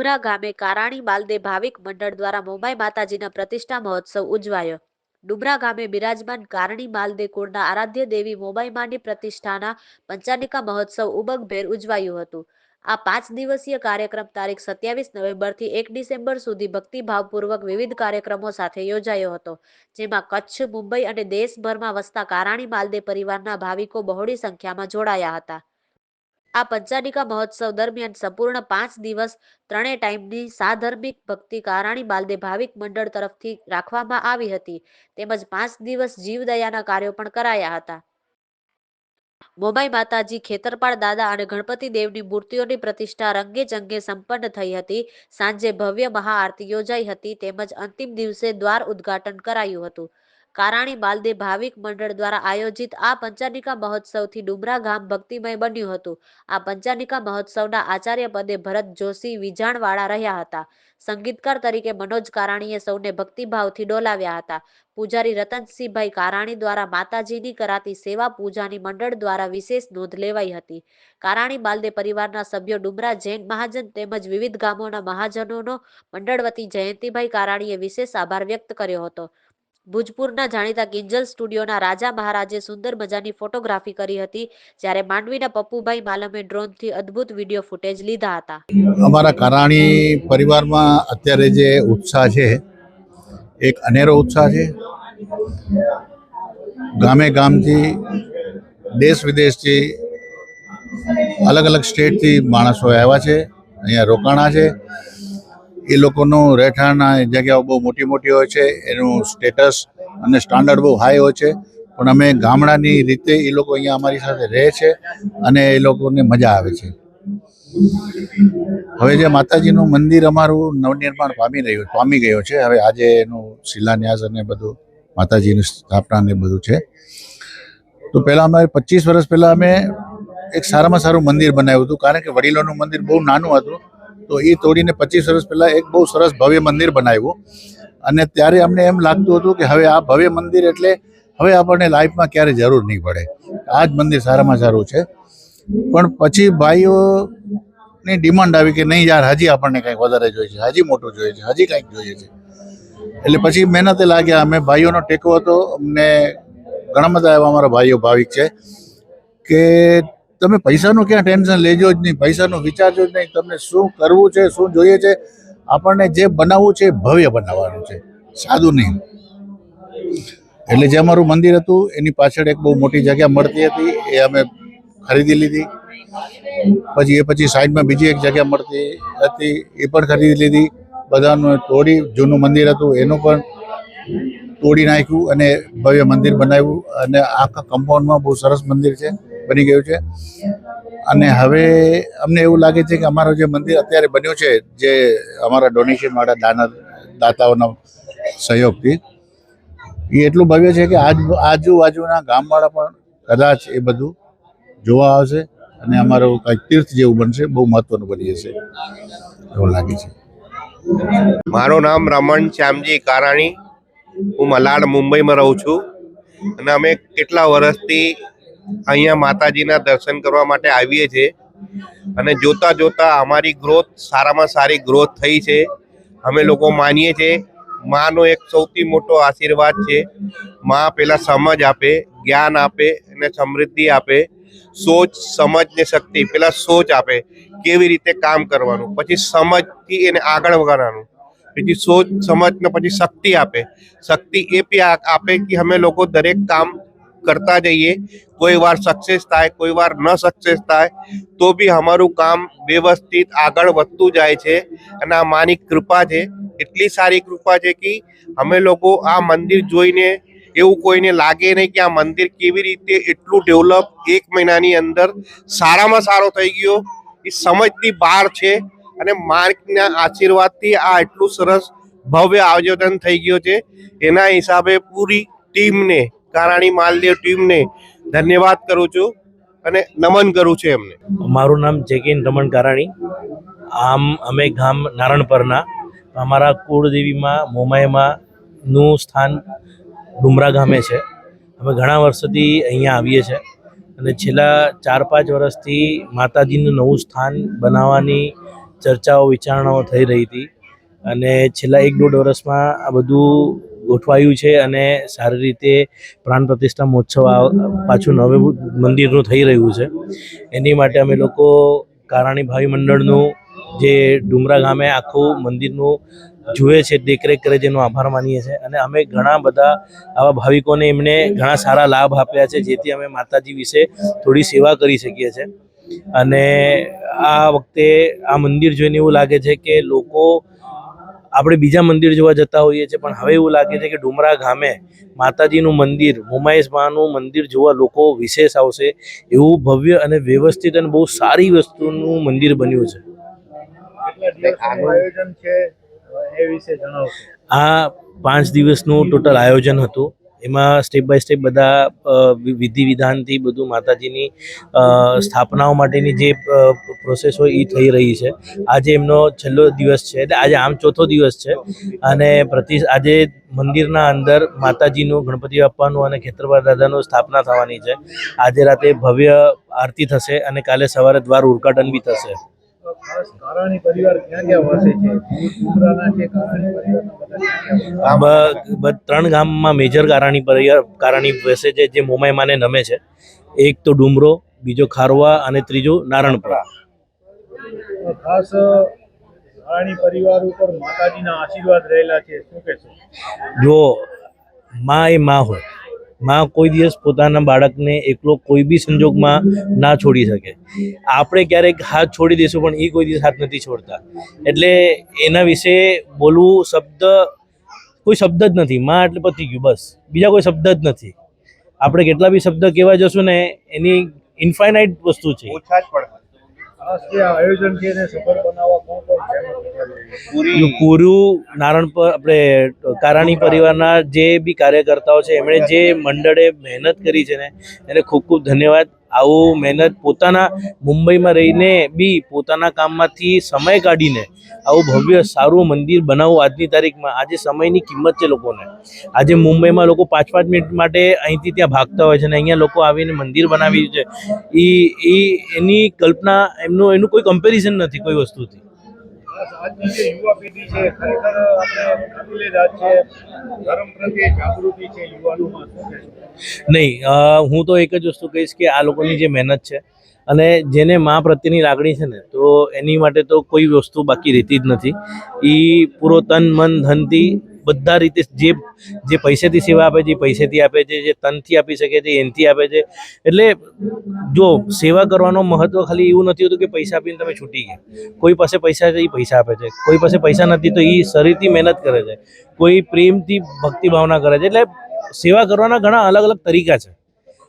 ડુમરા ગામે કારાણી બાલદે ભાવિક મંડળ દ્વારા મોમાઈ માતાજીના પ્રતિષ્ઠા મહોત્સવ ઉજવાયો। ડુમરા ગામે બિરાજમાન કારણી બાલદે કુળના આરાધ્ય દેવી મોમાઈ માની પ્રતિષ્ઠાના પંચાનિકા મહોત્સવ ઉમંગભેર ઉજવાયું હતું। આ 5 દિવસીય કાર્યક્રમ તારીખ 27 નવેમ્બરથી 1 ડિસેમ્બર સુધી ભક્તિભાવપૂર્વક વિવિધ કાર્યક્રમો સાથે યોજાયો હતો, જેમાં કચ્છ, મુંબઈ અને દેશભરમાં વસતા કારાણી બાલદે પરિવારના ભાવિકો બહોળી સંખ્યામાં જોડાયા હતા। આ પંચાનિકા મહોત્સવ દરમિયાન સંપૂર્ણ 5 દિવસ 3 ટાઈમની સાધર્મિક ભક્તિ કારાણી બાલદે ભાવિક મંડળ તરફથી રાખવામાં આવી હતી, તેમજ 5 દિવસ જીવદયાના કાર્યો પણ કરાયા હતા। મોમાઈ માતાજી, ખેતરપાળ દાદા અને ગણપતિ દેવની મૂર્તિઓની પ્રતિષ્ઠા રંગે ચંગે સંપન્ન થઈ હતી। સાંજે ભવ્ય મહાઆરતી યોજાઈ હતી, તેમજ અંતિમ દિવસે દ્વાર ઉદ્ઘાટન કરાયું હતું। કારાણી બાલદે ભાવિક મંડળ દ્વારા આયોજિત આ પંચાનિકા મહોત્સવથી ડુમરા ગામ ભક્તિમય બન્યું હતું। આ પંચાનિકા મહોત્સવના આચાર્ય પદે ભરત જોશી વિજાણવાળા રહ્યા હતા। સંગીતકાર તરીકે મનોજ કારાણીએ સૌને ભક્તિભાવથી ડોલાવ્યા હતા। પૂજારી રતનસિંહભાઈ કારાણી દ્વારા માતાજીની કરાતી સેવા પૂજાની મંડળ દ્વારા વિશેષ નોંધ લેવાઈ હતી। કારાણી બાલદે પરિવારના સભ્યો ડુમરા જૈન મહાજન તેમજ વિવિધ ગામોના મહાજનોનો મંડળ વતી જયંતિભાઈ કારાણીએ વિશેષ આભાર વ્યક્ત કર્યો હતો। ભુજપુરના જાણીતા કિંજલ સ્ટુડિયોના રાજા મહારાજે સુંદર મજાની ફોટોગ્રાફી કરી હતી, જ્યારે માંડવીના પપ્પુભાઈ માલમે ડ્રોનથી અદ્ભુત વિડીયો ફૂટેજ લીધા હતા। અમારા કારાણી પરિવારમાં અત્યારે જે ઉત્સાહ છે, એક અનેરો ઉત્સાહ છે। ગામે ગામથી, દેશ વિદેશથી, અલગ અલગ સ્ટેટથી માણસો આવ્યા છે, અહીંયા રોકાણા છે। એ લોકોનું રહેઠાણના જગ્યાઓ બહુ મોટી મોટી હોય છે, એનું સ્ટેટસ અને સ્ટાન્ડર્ડ બહુ હાઈ હોય છે, પણ અમે ગામડાની રીતે એ લોકો અહીંયા અમારી સાથે રહે છે અને એ લોકોને મજા આવે છે। હવે જે માતાજીનું મંદિર અમારું નવનિર્માણ પામી ગયો છે, હવે આજે એનું શિલાન્યાસ અને બધું માતાજીની સ્થાપના ને બધું છે। તો પહેલાં અમે 25 વર્ષ પહેલાં અમે એક સારામાં સારું મંદિર બનાવ્યું હતું, કારણ કે વડીલોનું મંદિર બહુ નાનું હતું, તો એ તોડીને 25 વર્ષ પહેલાં એક બહુ સરસ ભવ્ય મંદિર બનાવ્યું। અને ત્યારે અમને એમ લાગતું હતું કે હવે આ ભવ્ય મંદિર એટલે હવે આપણને લાઈફમાં ક્યારે જરૂર નહીં પડે, આ જ મંદિર સારામાં સારું છે। પણ પછી ભાઈઓની ડિમાન્ડ આવી કે નહીં યાર, હજી આપણને કંઈક વધારે જોઈએ છે, હજી મોટું જોઈએ છે, હજી કંઈક જોઈએ છે। એટલે પછી મહેનતે લાગ્યા અમે, ભાઈઓનો ટેકો હતો અમને। ઘણા બધા એવા અમારા ભાઈઓ ભાવિક છે કે તમે પૈસાનું ક્યાં ટેન્શન લેજો જ નહીં, પૈસાનું વિચારજો જ નહીં, તમને શું કરવું છે, શું જોઈએ છે, આપણને જે બનાવવું છે ભવ્ય બનાવવાનું છે, સાદું નહીં। એટલે જે અમારું મંદિર હતું એની પાછળ એક બહુ મોટી જગ્યા મળતી હતી, એ અમે ખરીદી લીધી। પછી સાઈડમાં બીજી એક જગ્યા મળતી હતી, એ પણ ખરીદી લીધી। બધાનું તોડી, જૂનું મંદિર હતું એનું પણ તોડી નાખ્યું અને ભવ્ય મંદિર બનાવ્યું, અને આખા કમ્પાઉન્ડમાં બહુ સરસ મંદિર છે, બની ગયું છે। અને હવે અમને એવું લાગે છે કે અમારું જે મંદિર અત્યારે બન્યું છે, જે અમારા ડોનેશનવાળા દાતાઓના સહયોગથી, એ એટલું ભવ્ય છે કે આજુબાજુના ગામવાળા પણ કદાચ એ બધું જોવા આવશે અને અમારું કંઈક તીર્થ જેવું બનશે, બહુ મહત્વનું બની જશે એવું લાગે છે। મારું નામ રમણ શ્યામજી કારાણી, હું મલાડ મુંબઈમાં રહું છું, અને અમે કેટલા વર્ષથી અહીંયા માતાજીના દર્શન કરવા માટે આવીએ છીએ, અને જોતા જોતા અમારી ગ્રોથ સારામાં સારી ગ્રોથ થઈ છે। અમે લોકો માનીએ છીએ માનો એક સૌથી મોટો આશીર્વાદ છે, માં પેલા સમજ આપે, જ્ઞાન આપે અને સમૃદ્ધિ આપે, સોચ સમજ ને શક્તિ, પેલા સોચ આપે કેવી રીતે કામ કરવાનું, પછી સમજથી એને આગળ વધારવાનું, પછી સોચ સમજ ને પછી શક્તિ આપે। શક્તિ એ બી આપે કે અમે લોકો દરેક કામ કરતા જઈએ, કોઈ વાર સક્સેસ થાય, કોઈ વાર ન સક્સેસ થાય, તો બી અમારું કામ વ્યવસ્થિત આગળ વધતું જાય છે। અને આ માની કૃપા છે, એટલી સારી કૃપા છે કે અમે લોકો આ મંદિર જોઈને એવું કોઈને લાગે નહીં કે આ મંદિર કેવી રીતે એટલું ડેવલપ 1 મહિનાની અંદર સારામાં સારો થઈ ગયો, એ સમજથી બહાર છે। અને માર્કના આશીર્વાદથી આ એટલું સરસ ભવ્ય આયોજન થઈ ગયો છે। એના હિસાબે પૂરી ટીમને, કારાણી માલદેવ ટીમને ધન્યવાદ કરું છું અને નમન કરું છું એમને। મારું નામ જેકીન રમણ કારાણી, આમ અમે ગામ નારણપરના, અમારા કુળદેવીમાં મોમાઈમાંનું સ્થાન ડુમરા ગામે છે। અમે ઘણા વર્ષોથી અહીંયા આવીએ છીએ અને છેલ્લા 4-5 વર્ષથી માતાજીનું નવું સ્થાન બનાવવાની ચર્ચાઓ વિચારણાઓ થઈ રહી હતી અને છેલ્લા 1-1.5 વર્ષમાં આ બધું ગોઠવાયું છે અને સારી રીતે પ્રાણ પ્રતિષ્ઠા મહોત્સવ પાછું નવે મંદિરનું થઈ રહ્યું છે. એની માટે અમે લોકો કારાણી ભાવિ મંડળનું જે ડુમરા ગામે આખું મંદિરનું જુએ છે, દેખરેખ કરે છે, એનો આભાર માનીએ છીએ અને અમે ઘણા બધા આવા ભાવિકોને એમને ઘણા સારા લાભ આપ્યા છે, જેથી અમે માતાજી વિશે થોડી સેવા કરી શકીએ છીએ. અને આ વખતે આ મંદિર જોઈને એવું લાગે છે કે લોકો આપણે બીજા મંદિર જોવા જતા હોઈએ છીએ, પણ હવે એવું લાગે છે કે ડુમરા ગામે માતાજીનું મંદિર, મોમાઈસમાનું મંદિર જોવા લોકો વિશેષ આવશે. એવું ભવ્ય અને વ્યવસ્થિત અને બહુ સારી વસ્તુનું મંદિર બન્યું છે. આ 5 દિવસનું ટોટલ આયોજન હતું. એમાં સ્ટેપ બાય સ્ટેપ બધા વિધિ વિધાનથી બધું માતાજીની સ્થાપનાઓ માટેની જે પ્રોસેસ હોય એ થઈ રહી છે. આજે એમનો છેલ્લો દિવસ છે, એટલે આજે આમ ચોથો દિવસ છે અને આજે મંદિરના અંદર માતાજીનું, ગણપતિ બાપ્પાનું અને ખેતરબા દાદાનું સ્થાપના થવાની છે. આજે રાતે ભવ્ય આરતી થશે અને કાલે સવારે દ્વાર ઉદ્ઘાટન બી થશે. કારાણી પરિવાર ક્યાં ક્યાં વસે છે? ડુમરાના છે કારાણી પરિવાર? 3 ગામમાં મેજર કારાણી વસે છે, જે મોમાઈ માને નમે છે. એક તો ડુમરો, બીજો ખારવા અને ત્રીજો નારણપુરા. ખાસ કારાણી પરિવાર ઉપર માતાજીના આશીર્વાદ રહેલા છે, શું કહેશો? જો માં એ માં હોય, માં કોઈ દિવસ પોતાના બાળકને એકલો કોઈ બી સંજોગમાં ના છોડી શકે. આપણે ક્યારેક હાથ છોડી દઈશું, પણ એ કોઈ દિવસ હાથ નથી છોડતા. એટલે એના વિશે બોલવું કોઈ શબ્દ જ નથી. માં એટલે પતી ગયું, બસ, બીજા કોઈ શબ્દ જ નથી. આપણે કેટલા બી શબ્દ કહેવા જશું ને, એની ઇન્ફાઇનાઇટ વસ્તુ છે. ઓછા જ પડે. ખાસ જે આયોજન છે એને સફળ બનાવવા પૂરું નારણપુર, આપણે કારાણી પરિવારના જે બી કાર્યકર્તાઓ છે, એમણે જે મંડળે મહેનત કરી છે ને, એને ખૂબ ખૂબ ધન્યવાદ. આવું મહેનત પોતાના મુંબઈમાં રહીને બી પોતાના કામમાંથી સમય કાઢીને આવું ભવ્ય સારું મંદિર બનાવવું આજની તારીખમાં. આજે સમયની કિંમત છે લોકોને. આજે મુંબઈમાં લોકો 5-5 મિનિટ માટે અહીંથી ત્યાં ભાગતા હોય છે અને અહીંયા લોકો આવીને મંદિર બનાવ્યું છે. એની કલ્પના, એનું કોઈ કમ્પેરિઝન નથી કોઈ વસ્તુથી. આજની જે યુવા પેઢી છે, ખરેખર આપણે કાબિલે-દાદ છે, ધર્મ પ્રત્યે જાગૃતિ છે યુવાનોમાં, શું કહેશો? નહીં, હું તો એક જ વસ્તુ કહીશ કે આ લોકોની જે મહેનત છે અને જેને મા પ્રત્યેની લાગણી છે ને, તો એની માટે તો કોઈ વસ્તુ બાકી રહેતી જ નથી. એ પૂરો તન મન ધનથી બધા રીતે જે પૈસેથી સેવા આપે છે, પૈસેથી આપે છે, જે તનથી આપી શકે છે એનથી આપે છે. એટલે જો સેવા કરવાનો મહત્વ ખાલી એવું નથી હોતું કે પૈસા આપીને તમે છૂટી ગયા. કોઈ પાસે પૈસા છે એ પૈસા આપે છે, કોઈ પાસે પૈસા નથી તો એ શરીરથી મહેનત કરે છે, કોઈ પ્રેમથી ભક્તિ ભાવના કરે છે. એટલે સેવા કરવાના ઘણા અલગ અલગ તરીકા છે.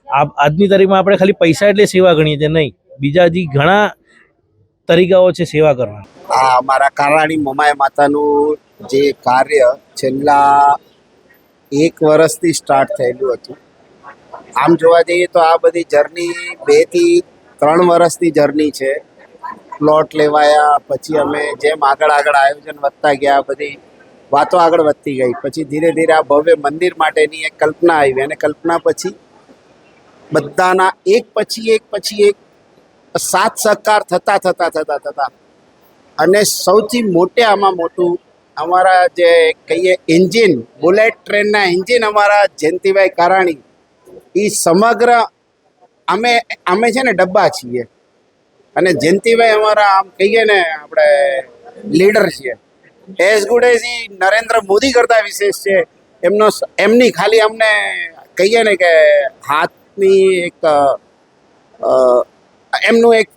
આજની તારીખમાં આપણે ખાલી પૈસા એટલે સેવા ગણીએ છીએ, નહીં, બીજા હજી ઘણા તરીકાઓ છે સેવા કરવાના. આ અમારા કારાણી મોમાઈ માતાનું જે કાર્ય છેલ્લા 1 વર્ષથી સ્ટાર્ટ થયેલું હતું. આમ જોવા જઈએ તો આ બધી જર્ની 2 થી 3 વર્ષની જર્ની છે. પ્લોટ લેવાયા, પછી અમે જેમ આગળ આયોજન વધતા ગયા, બધી વાતો આગળ વધતી ગઈ. પછી ધીરે ધીરે આ ભવ્ય મંદિર માટેની એક કલ્પના આવી અને કલ્પના પછી બધાના એક પછી એક સાથ સહકાર થતા અને સૌથી આમાં મોટું અમારા જે કહીએ એન્જિન, બુલેટ ટ્રેનના એન્જિન અમારા જયંતિભાઈ કારાણી, એ સમગ્ર અમે છે ને ડબ્બા છીએ અને જયંતિભાઈ અમારા આમ કહીએ ને આપણે લીડર છીએ. As good as Narendra Modi કરતા વિશેષ છે. એમની ખાલી અમને કહીએ ને કે હાથની એક એમનું એક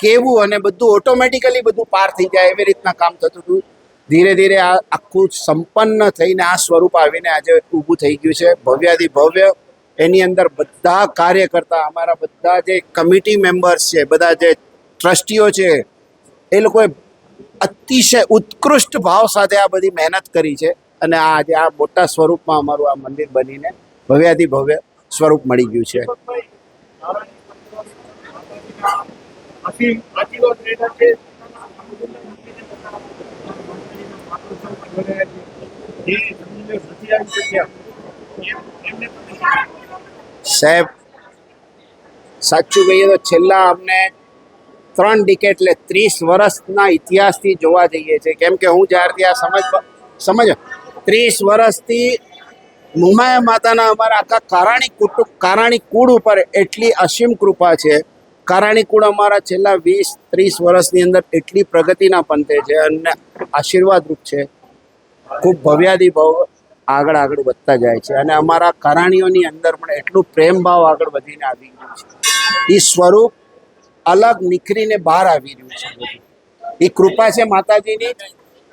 કહેવું અને બધું ઓટોમેટિકલી બધું પાર થઈ જાય એવી રીતના કામ થતું હતું. ધીરે ધીરે આ આખું સંપન્ન થઈને આ સ્વરૂપ આવીને આજે ઊભું થઈ ગયું છે, ભવ્યાથી ભવ્ય. એની અંદર બધા કાર્યકર્તા, અમારા બધા જે કમિટી મેમ્બર્સ છે, બધા જે ટ્રસ્ટીઓ છે, એ લોકોએ અતિશય ઉત્કૃષ્ટ ભાવ સાથે આ બધી મહેનત કરી છે અને આજે આ મોટા સ્વરૂપમાં અમારું આ મંદિર બનીને ભવ્યાથી ભવ્ય સ્વરૂપ મળી ગયું છે. સાહેબ, સાચું કહીએ તો છેલ્લા અમને 3 ડિકેડ એટલે 30 વર્ષના ઇતિહાસથી જોવા જઈએ છીએ. કેમ કે હું જ્યારથી આ સમજ 30 વર્ષથી મોમાયા માતાના અમારા આખા કારાણી કુળ ઉપર એટલી અસીમ કૃપા છે. કારાણી કુળ અમારા છેલ્લા 20-30 વર્ષની અંદર એટલી પ્રગતિના પંથે છે અને આશીર્વાદરૂપ છે. ખૂબ ભવ્યાદિભવ આગળ વધતા જાય છે અને અમારા કારાણીઓની અંદર પણ એટલું પ્રેમ ભાવ આગળ વધીને આવી ગયું છે. એ સ્વરૂપ અલગ નીકળીને બહાર આવી રહ્યું છે. એ કૃપા છે માતાજીની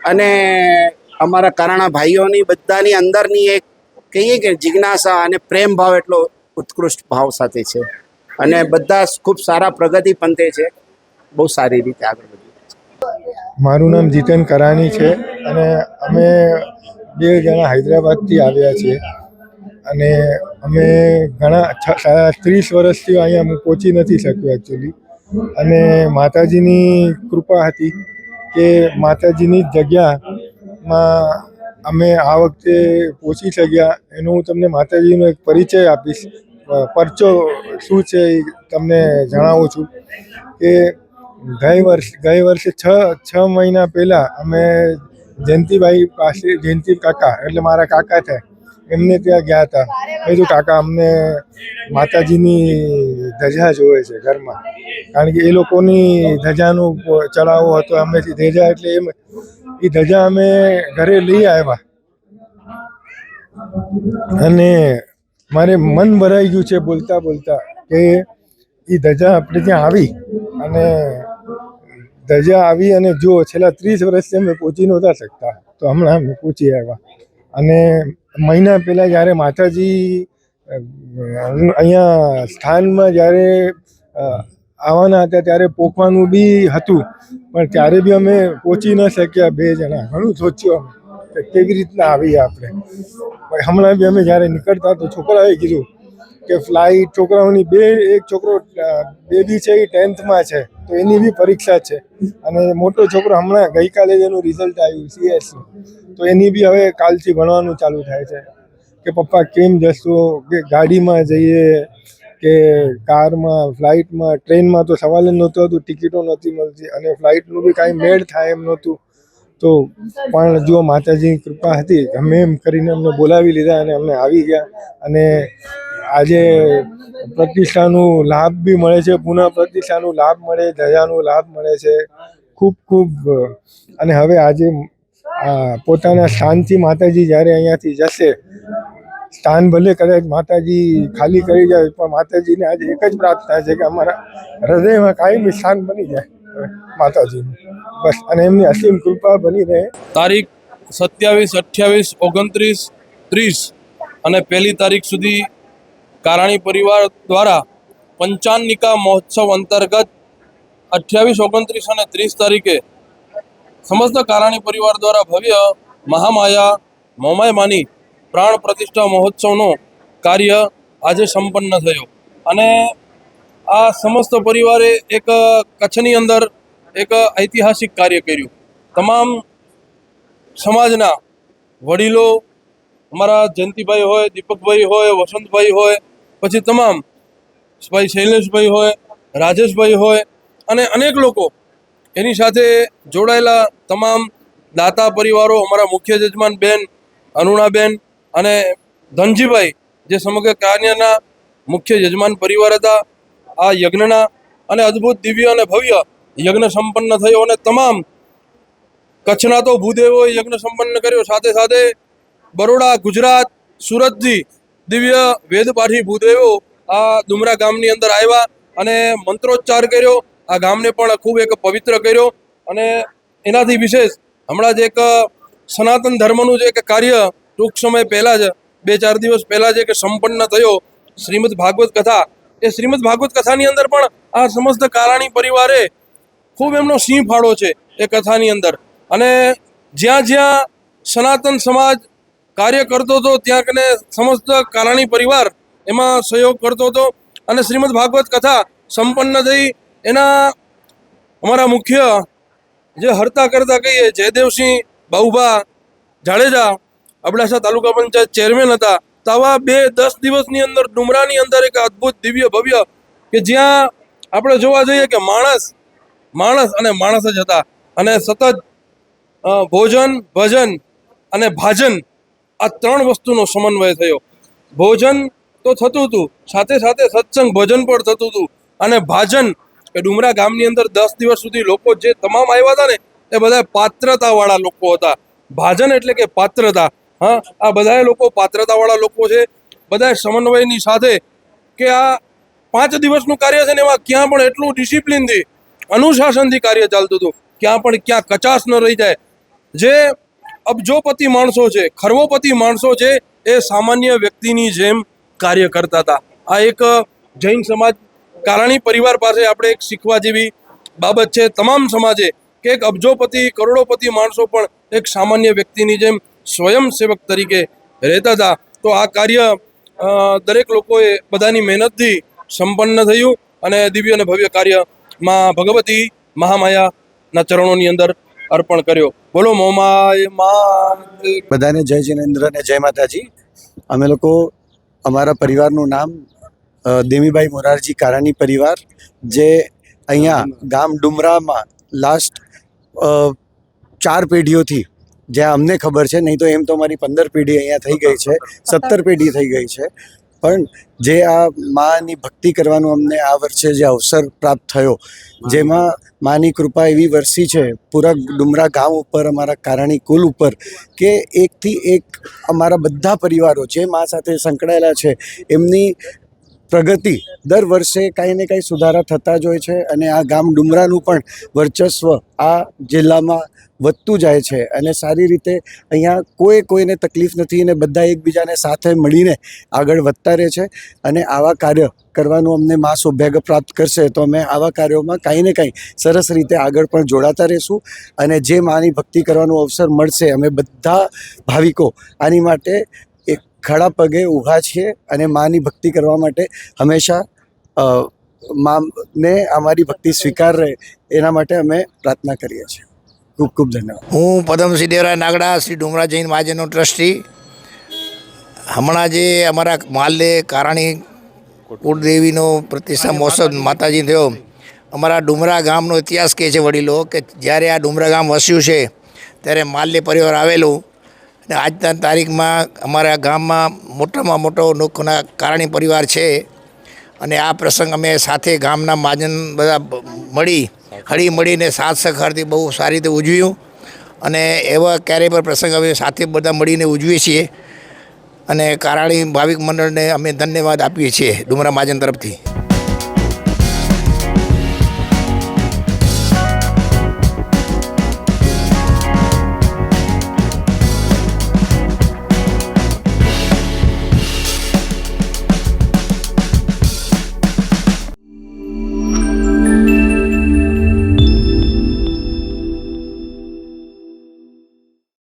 અને અમારા કારાણા ભાઈઓની બધાની અંદરની એક કહીએ કે જિજ્ઞાસા અને પ્રેમ ભાવ એટલો ઉત્કૃષ્ટ ભાવ સાથે છે અને બધા ખૂબ સારા પ્રગતિ પંથે છે. બહુ સારી રીતે આગળ વધી. મારું નામ જીતન કરાણી છે અને અમે 2 જણા હૈદરાબાદથી આવ્યા છીએ અને અમે ઘણા 30 વર્ષથી અહીંયા હું પહોંચી નથી શક્યો એકચ્યુઅલી. અને માતાજીની કૃપા હતી કે માતાજીની જગ્યામાં અમે આ વખતે પહોંચી શક્યા. એનો હું તમને માતાજીનો એક પરિચય આપીશ. પરચો શું છે એ તમને જણાવું છું કે ગઈ વર્ષે 6 મહિના પહેલાં અમે જયંતિભાઈ પાસે, જયંતિ કાકા એટલે મારા કાકા થાય, એમને ત્યાં ગયા હતા. મેં કીધું કાકા અમને માતાજીની ધજા જોવે છે ઘરમાં, કારણ કે એ લોકોની ધજાનું ચડાવો હતો. અમે ધજા એટલે એ ધજા અમે ઘરે લઈ આવ્યા અને મારે મન ભરાઈ ગયું છે બોલતા કે એ ધજા આપણે ત્યાં આવી અને ધજા આવી અને જો છેલ્લા 30 વર્ષથી અમે પહોંચી નહોતા શકતા, તો હમણાં અમે પહોંચી આવ્યા. અને મહિના પહેલાં જ્યારે માતાજી અહીંયા સ્થાનમાં જ્યારે આવવાના હતા ત્યારે પોખવાનું બી હતું, પણ ત્યારે બી અમે પહોંચી ન શક્યા 2 જણા. ઘણું સોચ્યું અમે કે કેવી રીતના આવીએ આપણે. હમણાં બી અમે જ્યારે નીકળતા તો છોકરાએ કીધું કે ફ્લાઇટ, છોકરાઓની એક છોકરો બેબી છે એ 10th છે, તો એની બી પરીક્ષા છે અને મોટો છોકરો હમણાં ગઈકાલે જ એનું રિઝલ્ટ આવ્યું CS-નું, તો એની બી હવે કાલથી ભણવાનું ચાલુ થાય છે કે પપ્પા કેમ જશો, કે ગાડીમાં જઈએ કે કારમાં, ફ્લાઇટમાં, ટ્રેનમાં તો સવાલ જ નહોતો હતું. ટિકિટો નહોતી મળતી અને ફ્લાઇટનું બી કાંઈ મેળ થાય એમ નહોતું. તો પણ જો માતાજીની કૃપા હતી, ગમે એમ કરીને અમને બોલાવી લીધા અને અમે આવી ગયા. અને આજે પ્રતિષ્ઠાનું લાભ બી મળે છે, પુનઃ પ્રતિષ્ઠાનું લાભ મળે, ધજાનું લાભ મળે છે. ખૂબ અને હવે આજે પોતાના સ્થાનથી માતાજી જ્યારે અહીંયાથી જશે, સ્થાન ભલે કદાચ માતાજી ખાલી કરી જાય, પણ માતાજીને આજે એક જ પ્રાર્થના છે કે અમારા હૃદયમાં કાયમી સ્થાન બની જાય માતાજીનું, બસ. અને એમની અસીમ કૃપા બની રહે. તારીખ 27, 28, 29, 30 અને 1 તારીખ સુધી કારાણી પરિવાર દ્વારા પંચાન્નિકા મહોત્સવ અંતર્ગત 28, 29 અને 30 તારીખે સમસ્ત કારાણી પરિવાર દ્વારા ભવ્ય મહામાયા મોમાયમાની પ્રાણ પ્રતિષ્ઠા મહોત્સવનો કાર્ય આજે સંપન્ન થયો. અને આ સમસ્ત પરિવારે એક કચ્છની અંદર એક ઐતિહાસિક કાર્ય કર્યું. તમામ સમાજના વડીલો, અમારા જયંતિભાઈ હોય, દીપકભાઈ હોય, વસંતભાઈ હોય, પછી તમામ ભાઈ શૈલેષભાઈ હોય, રાજેશભાઈ હોય અને અનેક લોકો એની સાથે જોડાયેલા તમામ દાતા પરિવારો, અમારા મુખ્ય જજમાન બેન અરુણાબેન અને ધનજીભાઈ, જે સમગ્ર કાર્યના મુખ્ય યજમાન પરિવાર હતા. આ યજ્ઞના અને અદ્ભુત, દિવ્ય અને ભવ્ય યજ્ઞ સંપન્ન થયો અને તમામ કચ્છના તો ભૂદેવોએ યજ્ઞ સંપન્ન કર્યો. સાથે સાથે બરોડા, ગુજરાત, સુરતથી દિવ્ય વેદપાઠી ભૂદેવો આ ડુમરા ગામની અંદર આવ્યા અને મંત્રોચ્ચાર કર્યો. આ ગામને પણ ખૂબ એક પવિત્ર કર્યો. અને એનાથી વિશેષ હમણાં જ એક સનાતન ધર્મનું જે એક કાર્ય ટૂંક સમય પહેલાં જ 2-4 દિવસ પહેલાં જે કે સંપન્ન થયો, શ્રીમદ ભાગવત કથા. એ શ્રીમદ ભાગવત કથાની અંદર પણ આ સમસ્ત કારાણી પરિવારે ખૂબ એમનો સિંહ ફાળો છે એ કથાની અંદર. અને જ્યાં જ્યાં સનાતન સમાજ કાર્ય કરતો હતો ત્યાં કને સમસ્ત કારાણી પરિવાર એમાં સહયોગ કરતો હતો. અને શ્રીમદ ભાગવત કથા સંપન્ન થઈ એના અમારા મુખ્ય જે હરતા કરતા કહીએ જયદેવસિંહ બાઉભા જાડેજા, અબડાસા તાલુકા પંચાયત ચેરમેન હતા. તો આવા 2-10 દિવસની અંદર ડુમરાની અંદર એક અદ્ભુત, દિવ્ય, ભવ્ય કે જ્યાં આપણે જોવા જઈએ કે માણસ માણસ અને માણસ જ હતા અને સતત ભોજન ભજન અને ભાજન આ ત્રણ વસ્તુનો સમન્વય થયો. ભોજન તો થતું હતું, સાથે સાથે સત્સંગ ભજન પણ થતું હતું અને ભાજન કે ડુમરા ગામની અંદર 10 દિવસ સુધી લોકો જે તમામ આવ્યા હતા ને એ બધા પાત્રતાવાળા લોકો હતા. ભાજન એટલે કે પાત્રતા. હા, આ બધા લોકો પાત્રતાવાળા લોકો છે. બધા સમન્વયની સાથે કે આ 5 દિવસનું કાર્ય છે ને એમાં ક્યાં પણ એટલું ડિસિપ્લિનથી અનુશાસનથી કાર્ય ચાલતું હતું, ક્યાં પણ ક્યાં કચાશ ન રહી જાય. જે અબજોપતિ માણસો છે, ખરવોપતિ માણસો છે, એ સામાન્ય વ્યક્તિની જેમ કાર્ય કરતા હતા. આ એક જૈન સમાજ કારાણી પરિવાર પાસે આપણે એક શીખવા જેવી બાબત છે તમામ સમાજે, કે એક અબજોપતિ કરોડોપતિ માણસો પણ એક સામાન્ય વ્યક્તિની જેમ સ્વયંસેવક તરીકે રહેતા હતા. તો આ કાર્ય દરેક લોકોએ બધાની મહેનતથી સંપન્ન થયું અને દિવ્ય અને ભવ્ય કાર્યમાં ભગવતી મહામાયાના ચરણોની અંદર અર્પણ કર્યો. બોલો મોમાય માત. બધાને જય જિનેન્દ્ર અને જય માતાજી. અમે લોકો અમારા પરિવારનું નામ દેમીભાઈ મોરારજી કારાણી પરિવાર, જે અહીંયા ગામ ડુમરામાં લાસ્ટ 4 પેઢીઓથી, જ્યાં અમને ખબર છે, નહીં તો એમ તો અમારી 15 પેઢી અહીંયા થઈ ગઈ છે, 17 પેઢી થઈ ગઈ છે. પણ જે આ માની ભક્તિ કરવાનો અમને આ વર્ષે જે અવસર પ્રાપ્ત થયો, જેમાં માની કૃપા એવી વરસી છે પૂરા ડુમરા ગામ ઉપર, અમારા કારાણી કુલ ઉપર, કે એકથી એક અમારા બધા પરિવારો જે મા સાથે સંકળાયેલા છે એમની પ્રગતિ દર વર્ષે કાંઈ ને કાંઈ સુધારા થતા જ હોય છે. અને આ ગામ ડુમરાનું પણ વર્ચસ્વ આ જિલ્લામાં વધતું જાય છે અને સારી રીતે અહીંયા કોઈને તકલીફ નથી અને બધા એકબીજાને સાથે મળીને આગળ વધતા રહે છે. અને આવા કાર્ય કરવાનું અમને મા સૌભાગ્ય પ્રાપ્ત કરશે તો અમે આવા કાર્યોમાં કાંઈ ને કાંઈ સરસ રીતે આગળ પણ જોડાતા રહીશું. અને જે માની ભક્તિ કરવાનો અવસર મળશે, અમે બધા ભાવિકો આની માટે એક ખડા પગે ઊભા છીએ અને માની ભક્તિ કરવા માટે હંમેશા માને અમારી ભક્તિ સ્વીકાર રહે એના માટે અમે પ્રાર્થના કરીએ છીએ. ખૂબ ખૂબ ધન્યવાદ. હું પદમસિંહ દેવરાય નાગડા, શ્રી ડુમરા જૈન મહાજનનો ટ્રસ્ટી. હમણાં જે અમારા માલ્લે કારાણી કુળદેવીનો પ્રતિષ્ઠા મહોત્સવ માતાજી થયો, અમારા ડુમરા ગામનો ઇતિહાસ કહે છે વડીલો કે જ્યારે આ ડુમરા ગામ વસ્યું છે ત્યારે માલ્લે પરિવાર આવેલું અને આજના તારીખમાં અમારા ગામમાં મોટામાં મોટો લોકોના કારાણી પરિવાર છે. અને આ પ્રસંગ અમે સાથે ગામના મહાજન બધા હળી મળીને સાથ સહકારથી બહુ સારી રીતે ઉજવ્યું. અને એવા ક્યારેય પણ પ્રસંગ અમે સાથે બધા મળીને ઉજવીએ છીએ અને કારાણી ભાવિક મંડળને અમે ધન્યવાદ આપીએ છીએ ડુમરા મહાજન તરફથી.